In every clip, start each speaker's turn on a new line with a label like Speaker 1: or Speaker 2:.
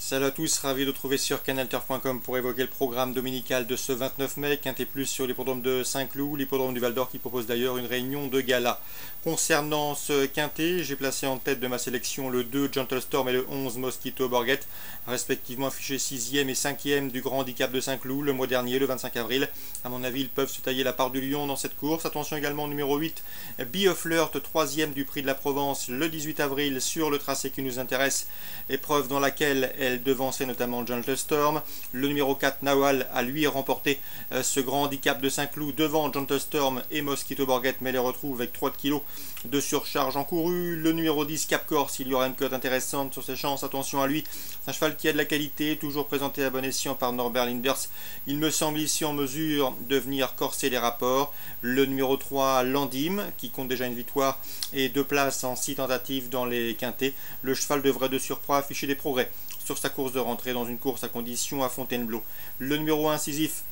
Speaker 1: Salut à tous, ravi de trouver sur canalturf.com pour évoquer le programme dominical de ce 29 mai, Quintet Plus sur l'hippodrome de Saint-Cloud, l'hippodrome du Val d'Or qui propose d'ailleurs une réunion de gala. Concernant ce Quintet, j'ai placé en tête de ma sélection le 2 Gentle Storm et le 11 Mosquito Borghet, respectivement affichés 6e et 5e du grand handicap de Saint-Cloud le mois dernier, le 25 avril. À mon avis, ils peuvent se tailler la part du lion dans cette course. Attention également au numéro 8, Be of Flirt, 3e du prix de la Provence le 18 avril sur le tracé qui nous intéresse, épreuve dans laquelle elle devançait notamment Gentle Storm. Le numéro 4 Nawal a lui remporté ce grand handicap de Saint-Cloud devant Gentle Storm et Mosquito Borghet, mais les retrouve avec 3 kg de surcharge encourue. Le numéro 10 Cap Corse, il y aura une cote intéressante sur ses chances, attention à lui, c'est un cheval qui a de la qualité, toujours présenté à bon escient par Norbert Linders. Il me semble ici en mesure de venir corser les rapports. Le numéro 3 Landim, qui compte déjà une victoire et 2 places en 6 tentatives dans les quintets. Le cheval devrait de surcroît afficher des progrès sur sa course de rentrée dans une course à condition à Fontainebleau. Le numéro 1 Sisyphe,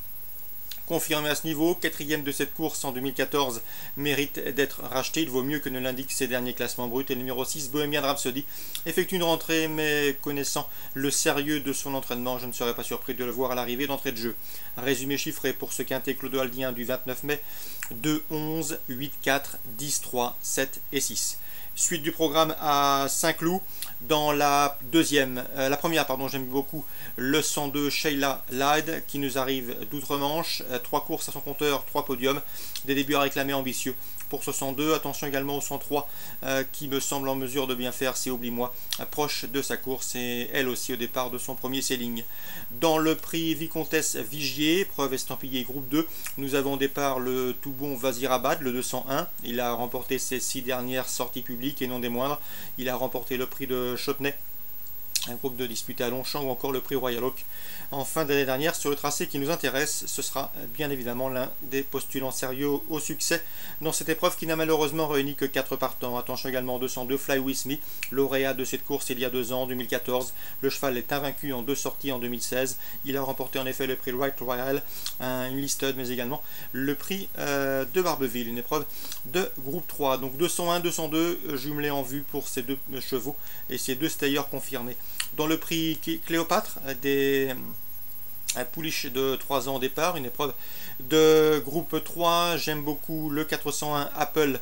Speaker 1: confirmé à ce niveau, 4e de cette course en 2014, mérite d'être racheté. Il vaut mieux que ne l'indiquent ses derniers classements bruts. Et le numéro 6, Bohemian Rhapsody, effectue une rentrée, mais connaissant le sérieux de son entraînement, je ne serais pas surpris de le voir à l'arrivée d'entrée de jeu. Résumé chiffré pour ce quintet clodoaldien du 29 mai, 2, 11, 8, 4, 10, 3, 7 et 6. Suite du programme à Saint-Cloud. Dans la première, j'aime beaucoup le 102 Sheila Lyde qui nous arrive d'outre-Manche. 3 courses à son compteur, 3 podiums. Des débuts à réclamer ambitieux pour ce 102. Attention également au 103 qui me semble en mesure de bien faire, c'est Oublie-moi, proche de sa course et elle aussi au départ de son premier sailing. Dans le prix Vicomtesse Vigier, preuve estampillée groupe 2, nous avons au départ le tout bon Vazirabad, le 201. Il a remporté ses 6 dernières sorties publiques et non des moindres. Il a remporté le prix de Chautenay, un groupe de disputés à Longchamp, ou encore le prix Royal Oak en fin d'année dernière. Sur le tracé qui nous intéresse, ce sera bien évidemment l'un des postulants sérieux au succès dans cette épreuve qui n'a malheureusement réuni que 4 partants. Attention également au 202 Fly With Me, lauréat de cette course il y a 2 ans, en 2014. Le cheval est invaincu en 2 sorties en 2016. Il a remporté en effet le prix Right Royal, une listed, mais également le prix de Barbeville, une épreuve de groupe 3. Donc 201, 202 jumelés en vue pour ces 2 chevaux et ces 2 stayers confirmés. Dans le prix Cléopâtre, un pouliche de 3 ans au départ, une épreuve de groupe 3, j'aime beaucoup le 401 Apple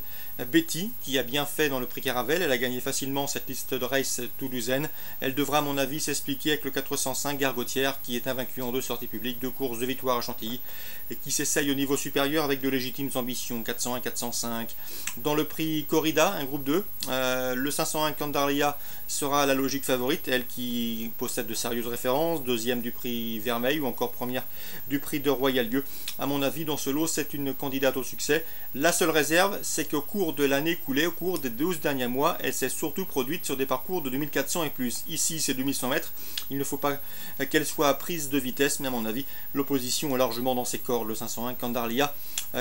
Speaker 1: Betty, qui a bien fait dans le prix Caravelle. Elle a gagné facilement cette liste de race toulousaine. Elle devra à mon avis s'expliquer avec le 405 Gargotière, qui est invaincu en 2 sorties publiques, 2 courses de victoire à Chantilly, et qui s'essaye au niveau supérieur avec de légitimes ambitions, 401 405. Dans le prix Corrida, un groupe 2, le 501 Candarlia sera la logique favorite, elle qui possède de sérieuses références, 2e du prix Vermeil ou encore première du prix de Royal Lieu. À mon avis, dans ce lot, c'est une candidate au succès. La seule réserve, c'est qu'au cours de l'année écoulée, au cours des 12 derniers mois, elle s'est surtout produite sur des parcours de 2400 et plus. Ici, c'est 2100 mètres. Il ne faut pas qu'elle soit prise de vitesse, mais à mon avis, l'opposition est largement dans ses corps. Le 501 Candarlia,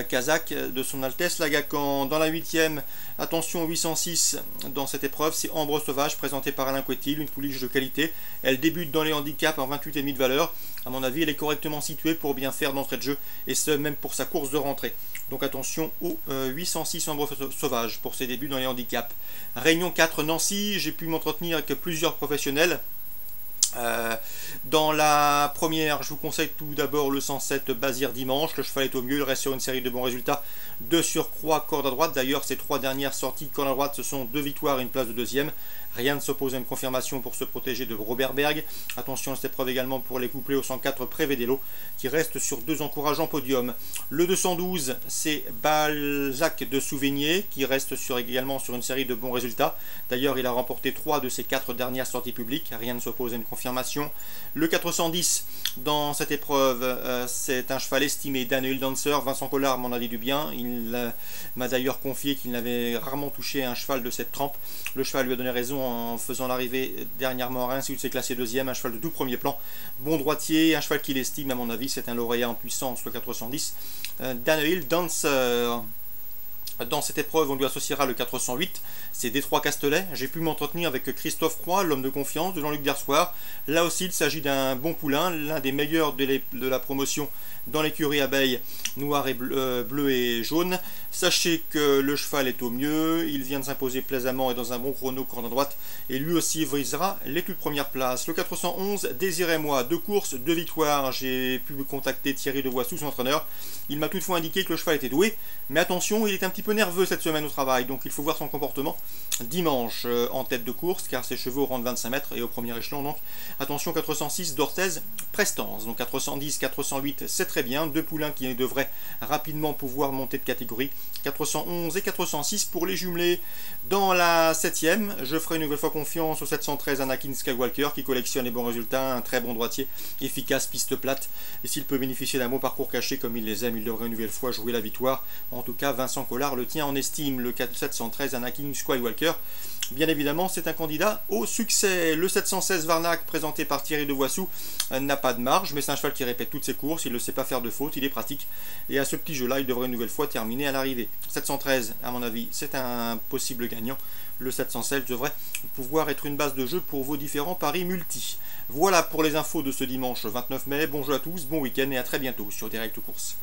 Speaker 1: Kazakh de son Altesse Lagacan. Dans la 8e, attention au 806 dans cette épreuve, c'est Ambre Sauvage, présenté par Alain Couetil, une pouliche de qualité. Elle débute dans les handicaps en 28,5 de valeur. À mon avis, elle est correctement située pour bien faire d'entrée de jeu, et ce, même pour sa course de rentrée. Donc attention au 806 Ambre Sauvage pour ses débuts dans les handicaps. Réunion 4 Nancy, j'ai pu m'entretenir avec plusieurs professionnels. Dans la première, je vous conseille tout d'abord le 107 Bazir Dimanche. Le cheval est au mieux, il reste sur une série de bons résultats. De surcroît, corde à droite. D'ailleurs, ces 3 dernières sorties corde à droite, ce sont 2 victoires et une place de 2e. Rien ne s'oppose à une confirmation pour se protéger de Robert Berg. Attention à cette épreuve également pour les couplets au 104 Prévédélo, qui reste sur 2 encourageants podiums. Le 212, c'est Balzac de Souvigné, qui reste également sur une série de bons résultats. D'ailleurs, il a remporté 3 de ses 4 dernières sorties publiques. Rien ne s'oppose à une confirmation. Le 410, dans cette épreuve, c'est un cheval estimé d'Anne Dancer. Vincent Collard m'en a dit du bien. Il m'a d'ailleurs confié qu'il n'avait rarement touché un cheval de cette trempe. Le cheval lui a donné raison en faisant l'arrivée dernièrement à Reims, où il s'est classé 2e, un cheval de tout premier plan, bon droitier, un cheval qu'il estime, à mon avis, c'est un lauréat en puissance, le 410, Daniel Dancer. Dans cette épreuve, on lui associera le 408, c'est Détroit Castelet. J'ai pu m'entretenir avec Christophe Croix, l'homme de confiance de Jean-Luc Dersoir. Là aussi, il s'agit d'un bon poulain, l'un des meilleurs de la promotion dans l'écurie abeille noir et bleu et jaune. Sachez que le cheval est au mieux, il vient de s'imposer plaisamment et dans un bon chrono corde droite, et lui aussi visera les toutes premières places. Le 411, Désirez-moi, 2 courses, 2 victoires. J'ai pu contacter Thierry Devoissou, son entraîneur. Il m'a toutefois indiqué que le cheval était doué, mais attention, il est un petit peu nerveux cette semaine au travail, donc il faut voir son comportement dimanche en tête de course, car ses chevaux rendent 25 mètres et au premier échelon. Donc attention, 406 d'Orthez, Prestance. Donc 410, 408, c'est très bien, 2 poulains qui devraient rapidement pouvoir monter de catégorie. 411 et 406 pour les jumelés. Dans la 7ème, je ferai une nouvelle fois confiance au 713 Anakin Skywalker qui collectionne les bons résultats, un très bon droitier, efficace, piste plate. Et s'il peut bénéficier d'un bon parcours caché comme il les aime, il devrait une nouvelle fois jouer la victoire. En tout cas, Vincent Collard le tient en estime, le 713 Anakin Skywalker. Bien évidemment, c'est un candidat au succès. Le 716 Varnac, présenté par Thierry Devoissou, n'a pas de marge, mais c'est un cheval qui répète toutes ses courses, il ne sait pas faire de faute, il est pratique. Et à ce petit jeu-là, il devrait une nouvelle fois terminer à l'arrivée. 713, à mon avis, c'est un possible gagnant. Le 716 devrait pouvoir être une base de jeu pour vos différents paris multi. Voilà pour les infos de ce dimanche 29 mai. Bon jeu à tous, bon week-end et à très bientôt sur Direct Course.